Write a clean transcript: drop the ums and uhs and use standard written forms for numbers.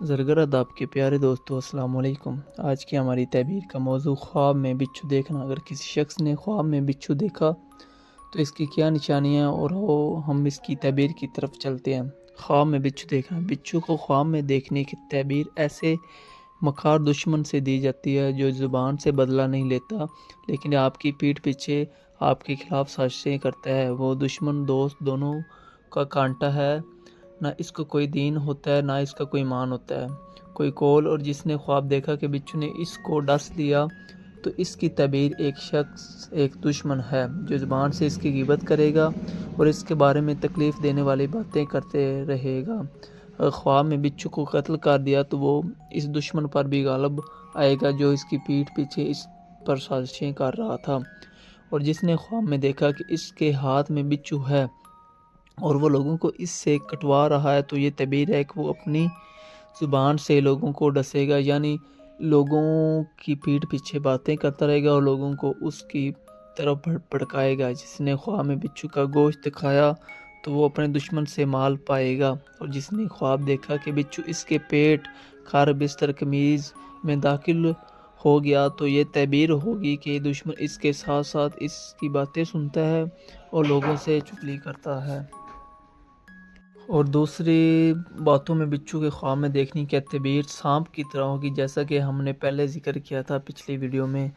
زرگر ادب کے پیارے دوستو، السلام علیکم۔ آج کی ہماری تعبیر کا موضوع خواب میں بچھو دیکھنا۔ اگر کسی شخص نے خواب میں بچھو دیکھا تو اس کی کیا نشانیاں اور ہم اس کی تعبیر کی طرف چلتے ہیں۔ خواب میں بچھو دیکھنا۔ بچھو کو خواب میں دیکھنے کی تعبیر ایسے مکار دشمن سے دی جاتی ہے جو زبان سے بدلہ نہیں لیتا لیکن آپ کی پیٹھ پیچھے آپ کے خلاف سازشیں کرتا ہے۔ وہ دشمن دوست دونوں کا کانٹا ہے، نہ اس کو کوئی دین ہوتا ہے نہ اس کا کوئی مان ہوتا ہے۔ کوئی کول اور جس نے خواب دیکھا کہ بچھو نے اس کو ڈس لیا تو اس کی تعبیر ایک شخص ایک دشمن ہے جو زبان سے اس کی غیبت کرے گا اور اس کے بارے میں تکلیف دینے والی باتیں کرتے رہے گا۔ اگر خواب میں بچھو کو قتل کر دیا تو وہ اس دشمن پر بھی غالب آئے گا جو اس کی پیٹھ پیچھے اس پر سازشیں کر رہا تھا۔ اور جس نے خواب میں دیکھا کہ اس کے ہاتھ میں بچھو ہے اور وہ لوگوں کو اس سے کٹوا رہا ہے تو یہ تعبیر ہے کہ وہ اپنی زبان سے لوگوں کو ڈسے گا، یعنی لوگوں کی پیٹھ پیچھے باتیں کرتا رہے گا اور لوگوں کو اس کی طرف بھڑکائے گا۔ جس نے خواب میں بچھو کا گوشت کھایا تو وہ اپنے دشمن سے مال پائے گا، اور جس نے خواب دیکھا کہ بچھو اس کے پیٹ کھار بستر قمیض میں داخل ہو گیا تو یہ تعبیر ہوگی کہ دشمن اس کے ساتھ ساتھ اس کی باتیں سنتا ہے اور لوگوں سے چغلی کرتا ہے۔ اور دوسری باتوں میں بچھو کے خواب میں دیکھنے کی تعبیر سانپ کی طرح ہوگی، جیسا کہ ہم نے پہلے ذکر کیا تھا پچھلی ویڈیو میں۔